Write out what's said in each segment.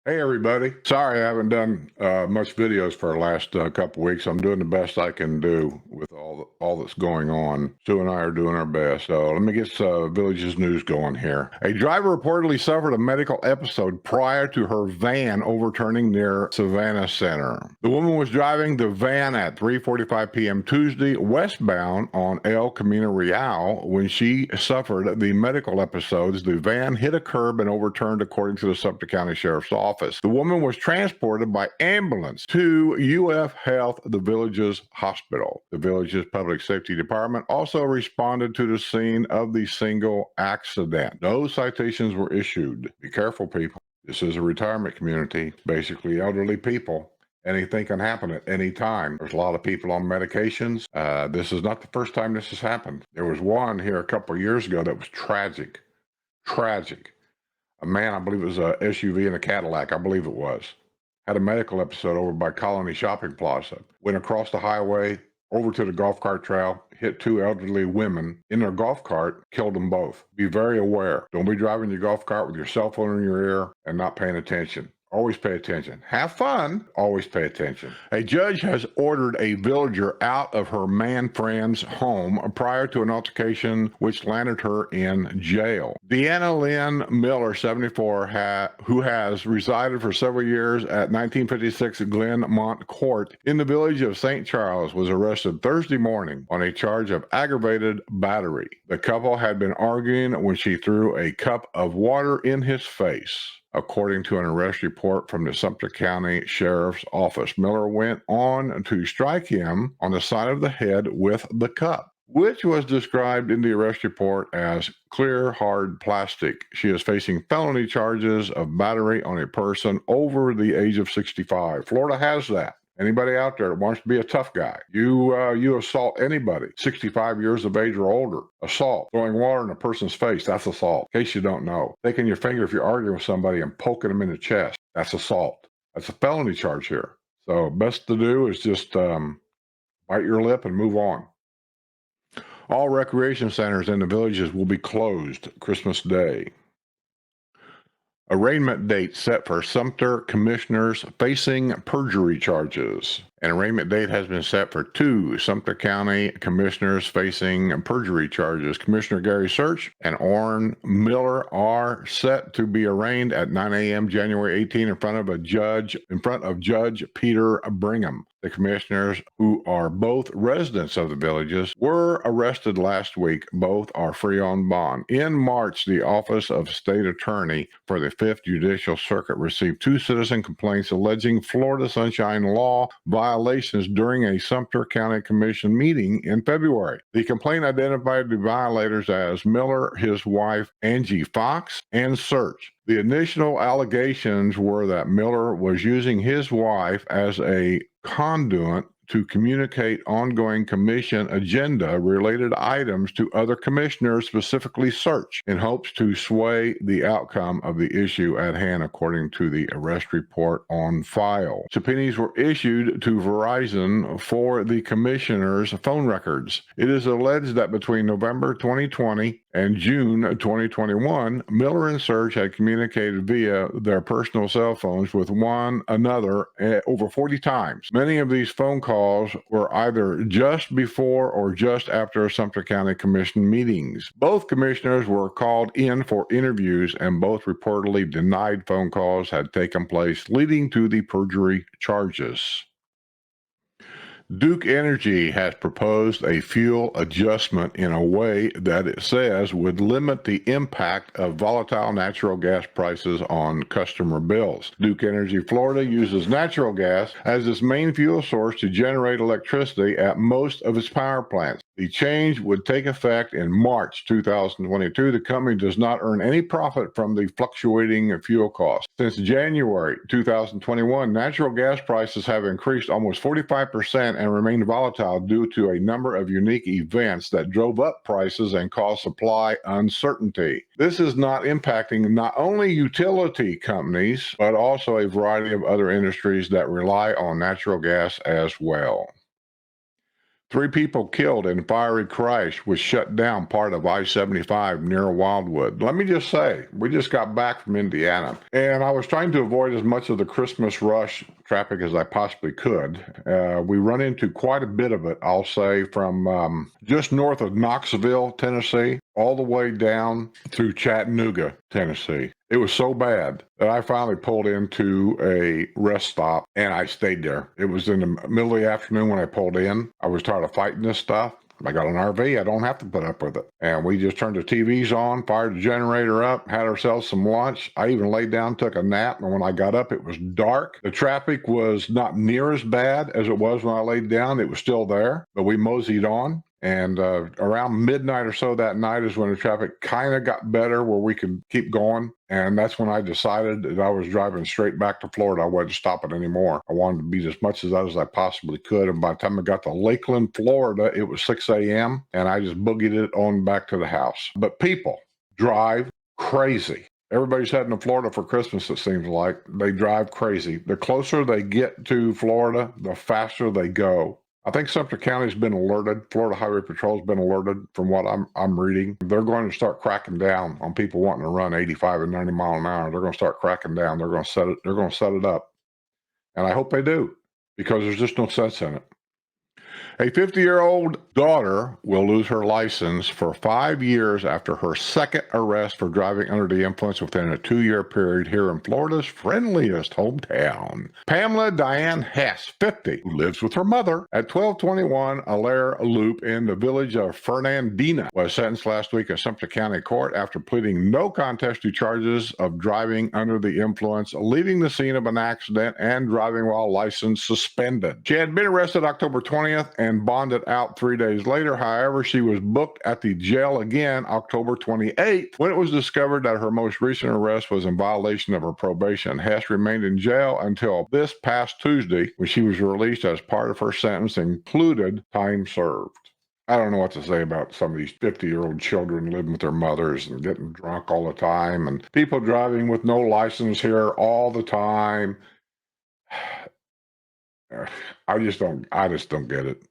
Hey everybody. Sorry I haven't done much videos for the last couple weeks. I'm doing the best I can do with all that's going on. Sue and I are doing our best. So let me get Village's news going here. A driver reportedly suffered a medical episode prior to her van overturning near Savannah Center. The woman was driving the van at 3:45 p.m. Tuesday westbound on El Camino Real when she suffered the medical episodes. The van hit a curb and overturned, according to the Sumter County Sheriff's Office. The woman was transported by ambulance to UF Health, the Village's hospital. The Village's Public Safety Department also responded to the scene of the single accident. No citations were issued. Be careful, people. This is a retirement community, basically elderly people. Anything can happen at any time. There's a lot of people on medications. This is not the first time this has happened. There was one here a couple of years ago that was tragic. Tragic. A man, I believe it was a SUV and a Cadillac, I believe it was, had a medical episode over by Colony Shopping Plaza. Went across the highway, over to the golf cart trail, hit two elderly women in their golf cart, killed them both. Be very aware. Don't be driving your golf cart with your cell phone in your ear and not paying attention. Always pay attention. Have fun. Always pay attention. A judge has ordered a villager out of her man friend's home prior to an altercation which landed her in jail. Deanna Lynn Miller, 74, who has resided for several years at 1956 Glenmont Court in the village of St. Charles, was arrested Thursday morning on a charge of aggravated battery. The couple had been arguing when she threw a cup of water in his face. According to an arrest report from the Sumter County Sheriff's Office, Miller went on to strike him on the side of the head with the cup, which was described in the arrest report as clear, hard plastic. She is facing felony charges of battery on a person over the age of 65. Florida has that. Anybody out there that wants to be a tough guy, you assault anybody 65 years of age or older. Assault, throwing water in a person's face, that's assault. In case you don't know, taking your finger if you're arguing with somebody and poking them in the chest, that's assault. That's a felony charge here. So best to do is just bite your lip and move on. All recreation centers in the villages will be closed Christmas Day. Arraignment date set for Sumter commissioners facing perjury charges. An arraignment date has been set for two Sumter County commissioners facing perjury charges. Commissioner Gary Search and Orrin Miller are set to be arraigned at 9 a.m. January 18 in front of Judge Peter Brigham. The commissioners, who are both residents of the villages, were arrested last week. Both are free on bond. In March, the Office of State Attorney for the 5th Judicial Circuit received two citizen complaints alleging Florida Sunshine Law violations during a Sumter County Commission meeting in February. The complaint identified the violators as Miller, his wife Angie Fox, and Search. The initial allegations were that Miller was using his wife as a conduit to communicate ongoing commission agenda related items to other commissioners, specifically Search, in hopes to sway the outcome of the issue at hand, according to the arrest report on file. Subpoenas were issued to Verizon for the commissioners' phone records. It is alleged that between November 2020 and June 2021, Miller and Search had communicated via their personal cell phones with one another over 40 times. Many of these phone calls were either just before or just after Sumter County Commission meetings. Both commissioners were called in for interviews, and both reportedly denied phone calls had taken place, leading to the perjury charges. Duke Energy has proposed a fuel adjustment in a way that it says would limit the impact of volatile natural gas prices on customer bills. Duke Energy Florida uses natural gas as its main fuel source to generate electricity at most of its power plants. The change would take effect in March 2022. The company does not earn any profit from the fluctuating fuel costs. Since January 2021, natural gas prices have increased almost 45% and remained volatile due to a number of unique events that drove up prices and caused supply uncertainty. This is not impacting not only utility companies, but also a variety of other industries that rely on natural gas as well. 3 people killed in fiery crash which shut down part of I-75 near Wildwood. Let me just say, we just got back from Indiana, and I was trying to avoid as much of the Christmas rush traffic as I possibly could. We run into quite a bit of it, I'll say, from just north of Knoxville, Tennessee, all the way down through Chattanooga, Tennessee. It was so bad that I finally pulled into a rest stop and I stayed there. It was in the middle of the afternoon when I pulled in. I was tired of fighting this stuff. I got an RV. I don't have to put up with it. And we just turned the TVs on, fired the generator up, had ourselves some lunch. I even laid down, took a nap. And when I got up, it was dark. The traffic was not near as bad as it was when I laid down. It was still there, but we moseyed on. And around midnight or so that night is when the traffic kind of got better where we could keep going. And that's when I decided that I was driving straight back to Florida. I wasn't stopping anymore. I wanted to beat as much of that as I possibly could. And by the time I got to Lakeland, Florida, it was 6 a.m. and I just boogied it on back to the house. But people drive crazy. Everybody's heading to Florida for Christmas, it seems like. They drive crazy. The closer they get to Florida, the faster they go. I think Sumter County's been alerted. Florida Highway Patrol's been alerted from what I'm reading. They're going to start cracking down on people wanting to run 85 and 90 mile an hour. They're going to start cracking down. They're going to set it up. And I hope they do, because there's just no sense in it. A 50-year-old daughter will lose her license for 5 years after her second arrest for driving under the influence within a 2-year period here in Florida's friendliest hometown. Pamela Diane Hess, 50, who lives with her mother at 1221 Allaire Loop in the village of Fernandina, was sentenced last week in Sumter County Court after pleading no contest to charges of driving under the influence, leaving the scene of an accident, and driving while license suspended. She had been arrested October 20th and bonded out 3 days later. However, she was booked at the jail again October 28th when it was discovered that her most recent arrest was in violation of her probation. Hess remained in jail until this past Tuesday, when she was released as part of her sentence included time served. I don't know what to say about some of these 50-year-old children living with their mothers and getting drunk all the time, and people driving with no license here all the time. I just don't get it.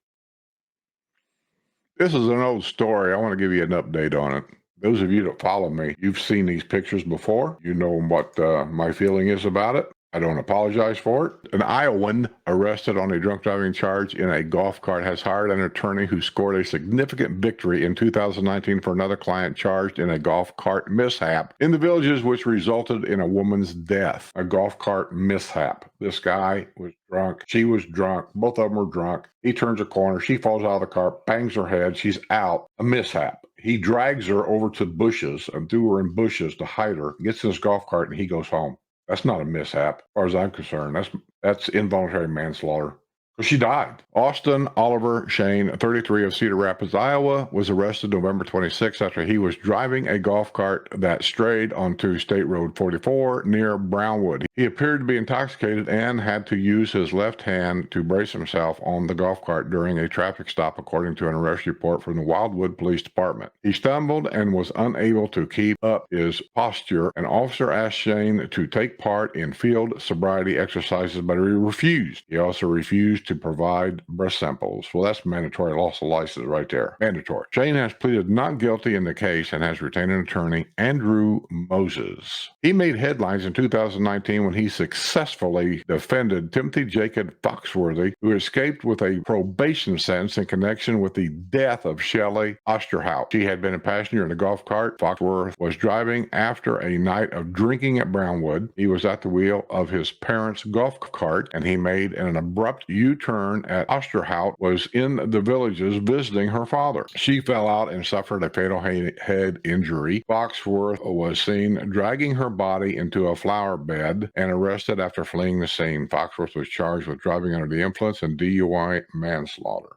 This is an old story. I want to give you an update on it. Those of you that follow me, you've seen these pictures before. You know what my feeling is about it. I don't apologize for it. An Iowan arrested on a drunk driving charge in a golf cart has hired an attorney who scored a significant victory in 2019 for another client charged in a golf cart mishap in the villages, which resulted in a woman's death. A golf cart mishap. This guy was drunk. She was drunk. Both of them were drunk. He turns a corner. She falls out of the cart, bangs her head. She's out. A mishap. He drags her over to bushes and threw her in bushes to hide her, gets in his golf cart, and he goes home. That's not a mishap, as far as I'm concerned. That's involuntary manslaughter. Because she died. Austin Oliver Shane, 33, of Cedar Rapids, Iowa, was arrested November 26 after he was driving a golf cart that strayed onto State Road 44 near Brownwood. He appeared to be intoxicated and had to use his left hand to brace himself on the golf cart during a traffic stop, according to an arrest report from the Wildwood Police Department. He stumbled and was unable to keep up his posture. An officer asked Shane to take part in field sobriety exercises, but he refused. He also refused to provide breath samples. Well, that's mandatory loss of license right there. Mandatory. Shane has pleaded not guilty in the case and has retained an attorney, Andrew Moses. He made headlines in 2019 when he successfully defended Timothy Jacob Foxworthy, who escaped with a probation sentence in connection with the death of Shelley Osterhout. She had been a passenger in a golf cart Foxworth was driving after a night of drinking at Brownwood. He was at the wheel of his parents' golf cart, and he made an abrupt U-turn at Osterhout, was in the villages visiting her father. She fell out and suffered a fatal head injury. Foxworth was seen dragging her body into a flower bed and arrested after fleeing the scene. Foxworth was charged with driving under the influence and DUI manslaughter.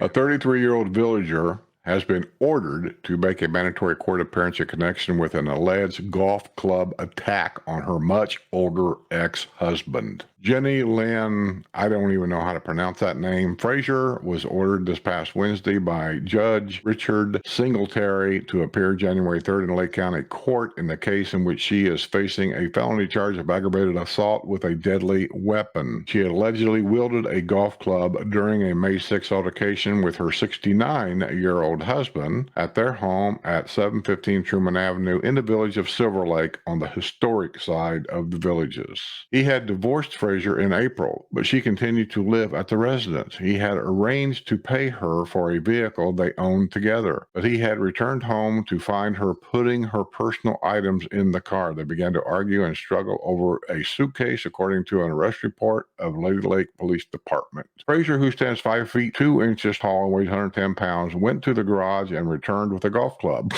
A 33-year-old villager has been ordered to make a mandatory court appearance in connection with an alleged golf club attack on her much older ex-husband. Jenny Lynn, I don't even know how to pronounce that name, Frazier, was ordered this past Wednesday by Judge Richard Singletary to appear January 3rd in Lake County Court in the case in which she is facing a felony charge of aggravated assault with a deadly weapon. She allegedly wielded a golf club during a May 6 altercation with her 69-year-old husband at their home at 715 Truman Avenue in the village of Silver Lake on the historic side of the Villages. He had divorced Frazier in April, but she continued to live at the residence. He had arranged to pay her for a vehicle they owned together, but he had returned home to find her putting her personal items in the car. They began to argue and struggle over a suitcase, according to an arrest report of Lady Lake Police Department. Frazier, who stands 5 feet 2 inches tall and weighs 110 pounds, went to the garage and returned with a golf club.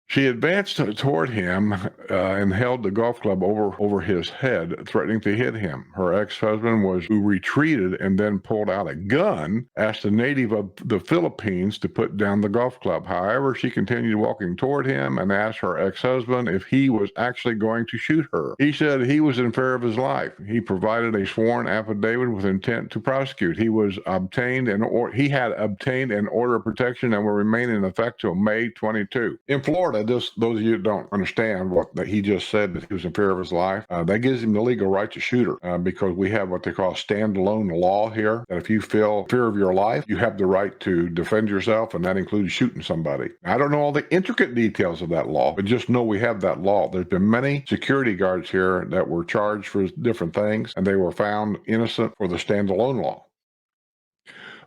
She advanced toward him and held the golf club over his head, threatening to hit him. Her ex-husband who retreated and then pulled out a gun, asked a native of the Philippines to put down the golf club. However, she continued walking toward him and asked her ex-husband if he was actually going to shoot her. He said he was in fear of his life. He provided a sworn affidavit with intent to prosecute. He had obtained an order of protection and will remain in effect till May 22. In Florida, those of you that don't understand that he just said, that he was in fear of his life, that gives him the legal right to shoot her because we have what they call standalone law here, that if you feel fear of your life, you have the right to defend yourself, and that includes shooting somebody. I don't know all the intricate details of that law, but just know we have that law. There's been many security guards here that were charged for different things, and they were found innocent for the standalone law.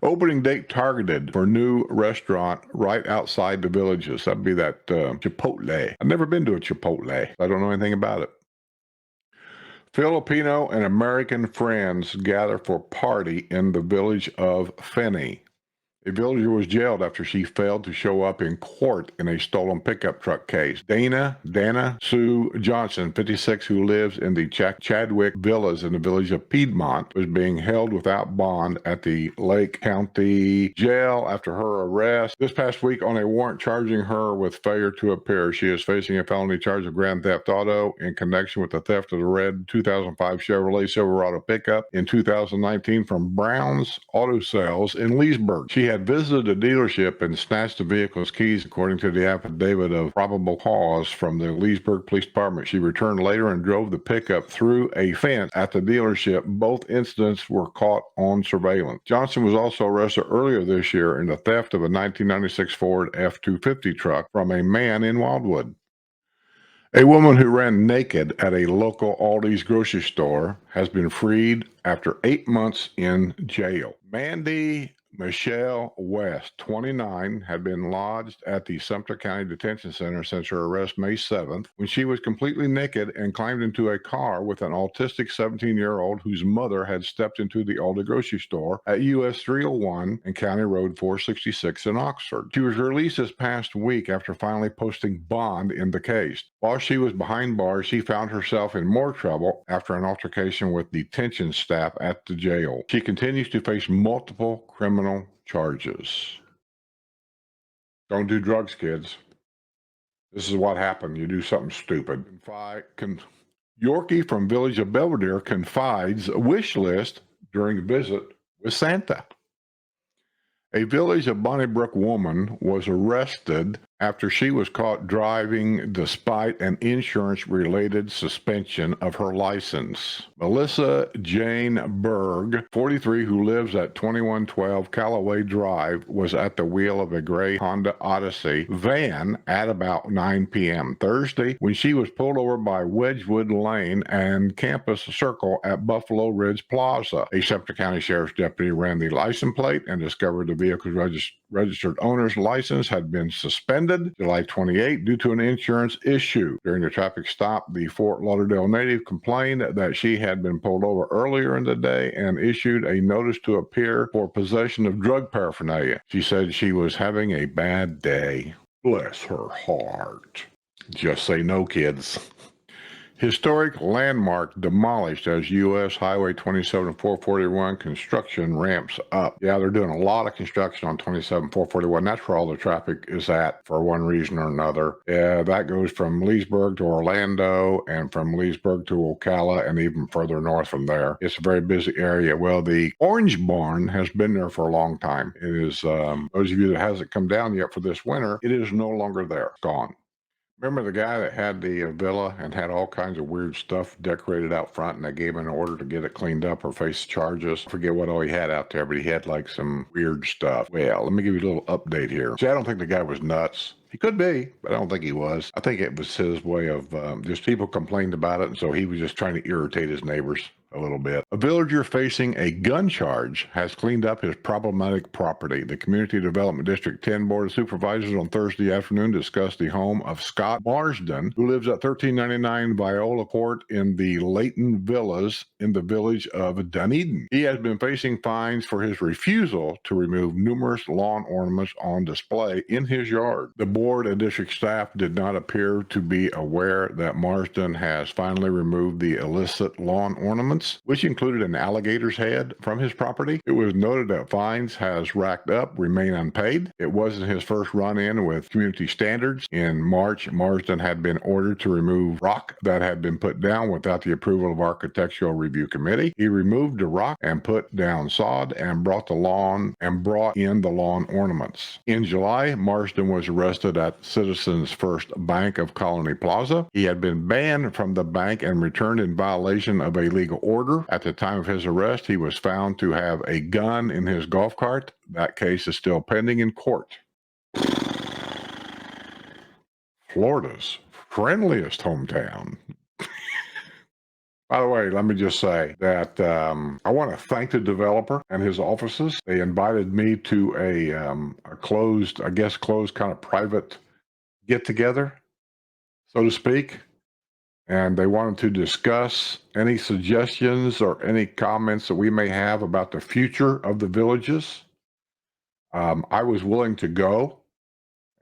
Opening date targeted for new restaurant right outside the Villages. That'd be that Chipotle. I've never been to a Chipotle. I don't know anything about it. Filipino and American friends gather for party in the village of Fenny. A villager was jailed after she failed to show up in court in a stolen pickup truck case. Dana Sue Johnson, 56, who lives in the Chadwick Villas in the village of Piedmont, was being held without bond at the Lake County Jail after her arrest this past week on a warrant charging her with failure to appear. She is facing a felony charge of grand theft auto in connection with the theft of the red 2005 Chevrolet Silverado pickup in 2019 from Brown's Auto Sales in Leesburg. She had visited a dealership and snatched the vehicle's keys, according to the affidavit of probable cause from the Leesburg Police Department. She returned later and drove the pickup through a fence at the dealership. Both incidents were caught on surveillance. Johnson was also arrested earlier this year in the theft of a 1996 Ford F-250 truck from a man in Wildwood. A woman who ran naked at a local Aldi's grocery store has been freed after 8 months in jail. Mandy Michelle West, 29, had been lodged at the Sumter County Detention Center since her arrest May 7th, when she was completely naked and climbed into a car with an autistic 17-year-old whose mother had stepped into the Aldi grocery store at US 301 and County Road 466 in Oxford. She was released this past week after finally posting bond in the case. While she was behind bars, she found herself in more trouble after an altercation with detention staff at the jail. She continues to face multiple criminal charges. Don't do drugs, kids. This is what happened. You do something stupid. Yorkie from Village of Belvedere confides a wish list during a visit with Santa. A Village of Bonnybrook woman was arrested after she was caught driving despite an insurance-related suspension of her license. Melissa Jane Berg, 43, who lives at 2112 Callaway Drive, was at the wheel of a gray Honda Odyssey van at about 9 p.m. Thursday when she was pulled over by Wedgwood Lane and Campus Circle at Buffalo Ridge Plaza. A Sumter County Sheriff's deputy ran the license plate and discovered the vehicle's registered owner's license had been suspended July 28 due to an insurance issue. During the traffic stop, the Fort Lauderdale native complained that she had been pulled over earlier in the day and issued a notice to appear for possession of drug paraphernalia. She said she was having a bad day. Bless her heart. Just say no, kids. Historic landmark demolished as U.S. Highway 27 441 construction ramps up. Yeah, they're doing a lot of construction on 27 441. That's where all the traffic is at for one reason or another. Yeah, that goes from Leesburg to Orlando and from Leesburg to Ocala and even further north from there. It's a very busy area. Well, the Orange Barn has been there for a long time. It is, those of you that hasn't come down yet for this winter, it is no longer there. It's gone. Remember the guy that had the villa and had all kinds of weird stuff decorated out front, and they gave him an order to get it cleaned up or face charges? I forget what all he had out there, but he had like some weird stuff. Well, let me give you a little update here. See, I don't think the guy was nuts. He could be, but I don't think he was. I think it was his way of just people complained about it, and so he was just trying to irritate his neighbors a little bit. A villager facing a gun charge has cleaned up his problematic property. The Community Development District 10 Board of Supervisors on Thursday afternoon discussed the home of Scott Marsden, who lives at 1399 Viola Court in the Layton Villas in the village of Dunedin. He has been facing fines for his refusal to remove numerous lawn ornaments on display in his yard. The board and district staff did not appear to be aware that Marsden has finally removed the illicit lawn ornaments, which included an alligator's head, from his property. It was noted that fines has racked up, remain unpaid. It wasn't his first run-in with community standards. In March, Marsden had been ordered to remove rock that had been put down without the approval of Architectural Review Committee. He removed the rock and put down sod and brought in the lawn ornaments. In July, Marsden was arrested at Citizens First Bank of Colony Plaza. He had been banned from the bank and returned in violation of a legal order. At the time of his arrest, he was found to have a gun in his golf cart. That case is still pending in court. Florida's friendliest hometown. By the way, let me just say that I want to thank the developer and his offices. They invited me to a closed kind of private get-together, so to speak. And they wanted to discuss any suggestions or any comments that we may have about the future of the villages. I was willing to go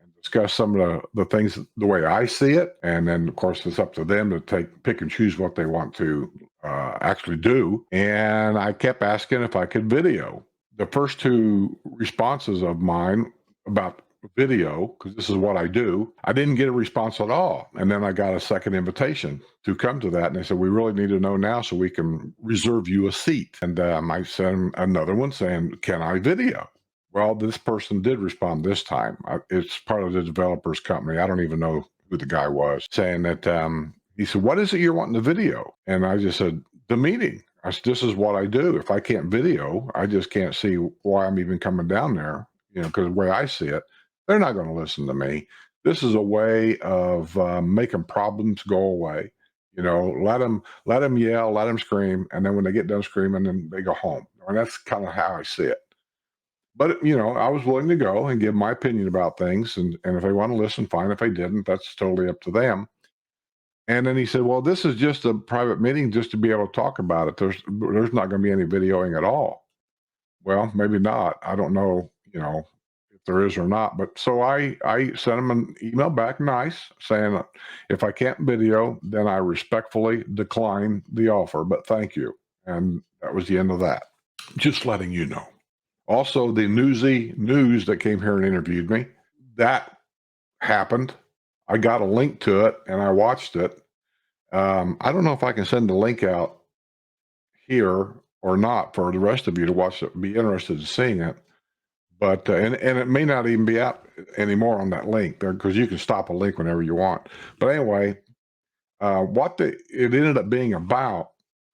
and discuss some of the things the way I see it. And then, of course, it's up to them to pick and choose what they want to actually do. And I kept asking if I could video. The first two responses of mine about video, because this is what I do, I didn't get a response at all. And then I got a second invitation to come to that. And they said, we really need to know now so we can reserve you a seat. And I sent another one saying, can I video? Well, this person did respond this time. It's part of the developer's company. I don't even know who the guy was, saying that he said, what is it you're wanting to video? And I just said, the meeting. I said, this is what I do. If I can't video, I just can't see why I'm even coming down there, because the way I see it, they're not going to listen to me. This is a way of making problems go away. Let them yell, let them scream, and then when they get done screaming, then they go home. And that's kind of how I see it. But I was willing to go and give my opinion about things, and if they want to listen, fine. If they didn't, that's totally up to them. And then he said, "Well, this is just a private meeting, just to be able to talk about it. There's not going to be any videoing at all." Well, maybe not. I don't know. If there is or not. But so I sent him an email back, nice, saying if I can't video, then I respectfully decline the offer, but thank you. And that was the end of that. Just letting you know. Also, the Newsy News that came here and interviewed me, that happened. I got a link to it and I watched it. I don't know if I can send the link out here or not for the rest of you to watch it, be interested in seeing it. But and it may not even be out anymore on that link there, because you can stop a link whenever you want. But anyway, it ended up being about,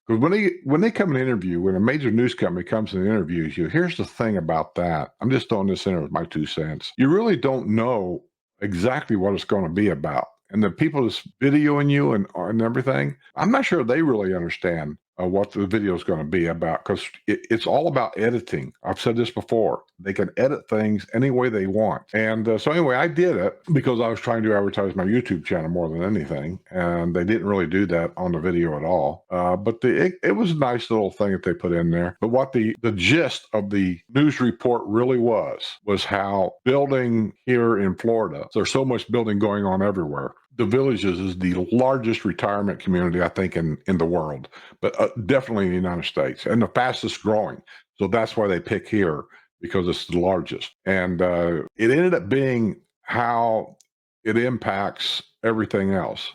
because when they come and interview, when a major news company comes and interviews you, here's the thing about that. I'm just throwing this in with my 2 cents. You really don't know exactly what it's going to be about. And the people that's videoing you and everything, I'm not sure they really understand what the video is going to be about, because it's all about editing. I've said this before. They can edit things any way they want. And so anyway, I did it because I was trying to advertise my YouTube channel more than anything. And they didn't really do that on the video at all. But it was a nice little thing that they put in there. But what the gist of the news report really was how building here in Florida, there's so much building going on everywhere. the Villages is the largest retirement community, I think, in the world, but definitely in the United States, and the fastest growing. So that's why they pick here, because it's the largest. And it ended up being how it impacts everything else.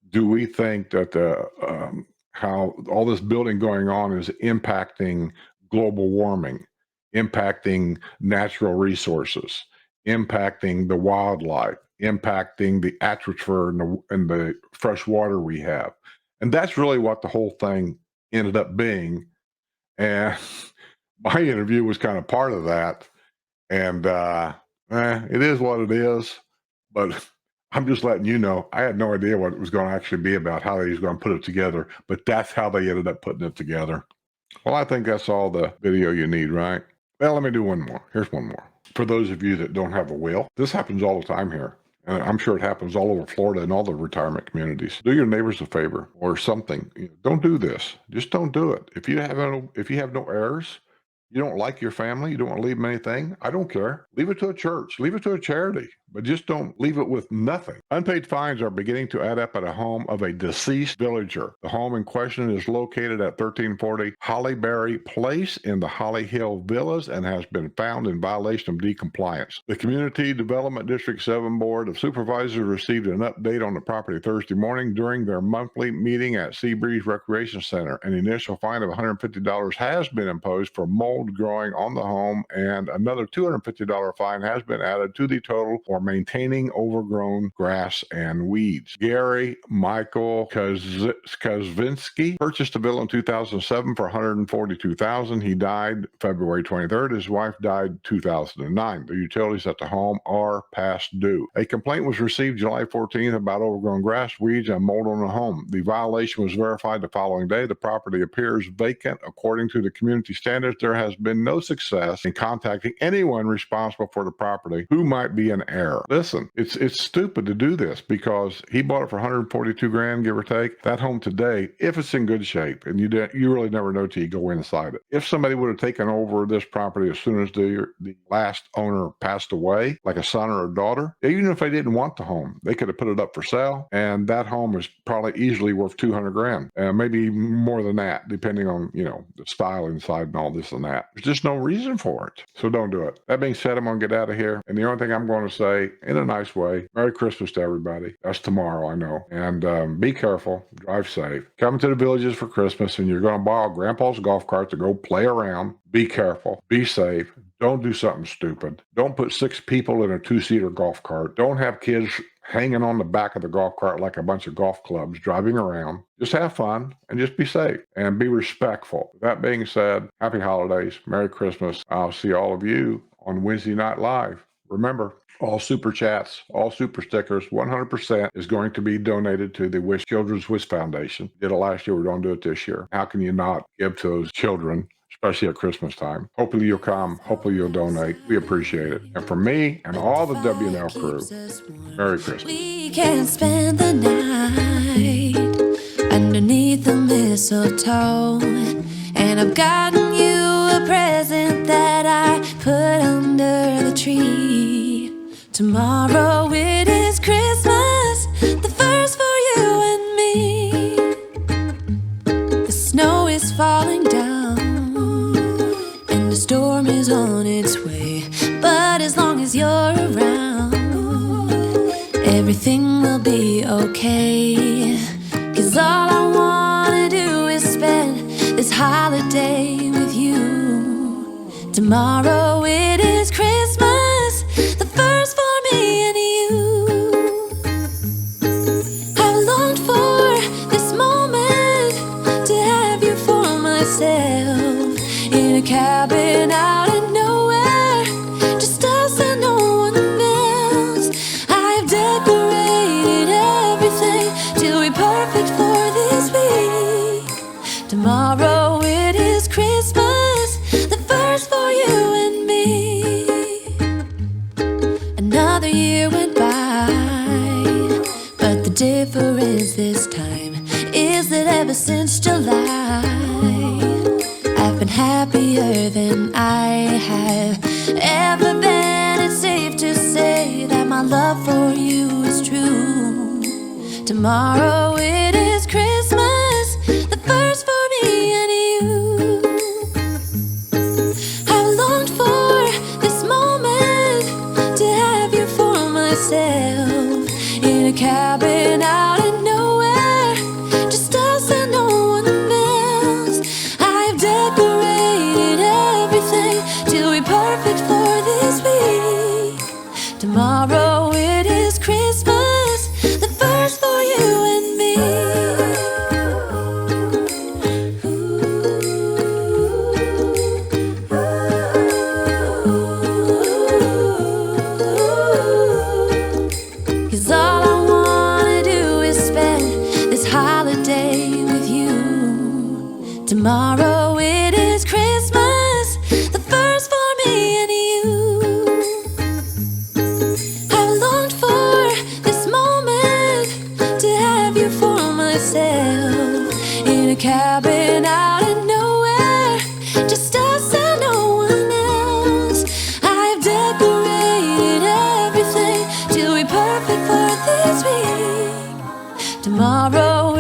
Do we think that how all this building going on is impacting global warming, impacting natural resources, impacting the wildlife, impacting the atmosphere and the fresh water we have? And that's really what the whole thing ended up being. And my interview was kind of part of that. And it is what it is. But I'm just letting you know, I had no idea what it was going to actually be about, how they was going to put it together. But that's how they ended up putting it together. Well, I think that's all the video you need, right? Well, let me do one more. Here's one more. For those of you that don't have a will, this happens all the time here. And I'm sure it happens all over Florida and all the retirement communities. Do your neighbors a favor or something. Don't do this. Just don't do it. If you have no heirs, you don't like your family, you don't want to leave them anything, I don't care. Leave it to a church, leave it to a charity, but just don't leave it with nothing. Unpaid fines are beginning to add up at a home of a deceased villager. The home in question is located at 1340 Hollyberry Place in the Holly Hill Villas and has been found in violation of decompliance. The Community Development District 7 Board of Supervisors received an update on the property Thursday morning during their monthly meeting at Seabreeze Recreation Center. An initial fine of $150 has been imposed for mold growing on the home, and another $250 fine has been added to the total for maintaining overgrown grass and weeds. Gary Michael Kozvinsky purchased the villa in 2007 for $142,000. He died February 23rd. His wife died 2009. The utilities at the home are past due. A complaint was received July 14th about overgrown grass, weeds, and mold on the home. The violation was verified the following day. The property appears vacant. According to the community standards, there has been no success in contacting anyone responsible for the property who might be an heir. Listen, it's stupid to do this, because he bought it for 142 grand, give or take. That home today, if it's in good shape, and you really never know till you go inside it. If somebody would have taken over this property as soon as the last owner passed away, like a son or a daughter, even if they didn't want the home, they could have put it up for sale, and that home is probably easily worth 200 grand, maybe more than that, depending on the style inside and all this and that. There's just no reason for it. So don't do it. That being said, I'm going to get out of here. And the only thing I'm going to say, in a nice way, Merry Christmas to everybody. That's tomorrow, I know. And be careful. Drive safe. Come to the Villages for Christmas, and you're going to borrow Grandpa's golf cart to go play around. Be careful. Be safe. Don't do something stupid. Don't put 6 people in a 2-seater golf cart. Don't have kids hanging on the back of the golf cart like a bunch of golf clubs driving around. Just have fun and just be safe and be respectful. That being said, happy holidays. Merry Christmas. I'll see all of you on Wednesday Night Live. Remember, all super chats, all super stickers, 100% is going to be donated to the Children's Wish Foundation. Did it last year. We're going to do it this year. How can you not give to those children, especially at Christmas time? Hopefully you'll come. Hopefully you'll donate. We appreciate it. And for me and all the WNL crew, Merry Christmas. We can spend the night underneath the mistletoe, and I've gotten you a present that I put under the tree. Tomorrow it is Christmas, the first for you and me. The snow is falling down and the storm is on its way, but as long as you're around, everything will be okay. 'Cause all I wanna do is spend this holiday with you. Tomorrow it is Christmas, the first for me and you. I've longed for this moment to have you for myself, in a cabin out in nowhere, just us and no one else. I've decorated everything to be perfect for this week. Tomorrow it is Christmas, the first for you and me. Another year went by, but the difference this time is that ever since July, I've been happier than I have ever been. It's safe to say that my love for you is true. Tomorrow it is Christmas, the first for me and you. I've longed for this moment to have you for myself, in a cabin out in nowhere, just us and no one else. I've decorated everything to be perfect for this week. Tomorrow it is Christmas, the first for you and me. Cause all I wanna do is spend this holiday with you. Tomorrow it is Christmas, the first for me and you. I've longed for this moment to have you for myself, in a cabin out in nowhere, just us and no one else. I've decorated everything to be perfect for this week. Tomorrow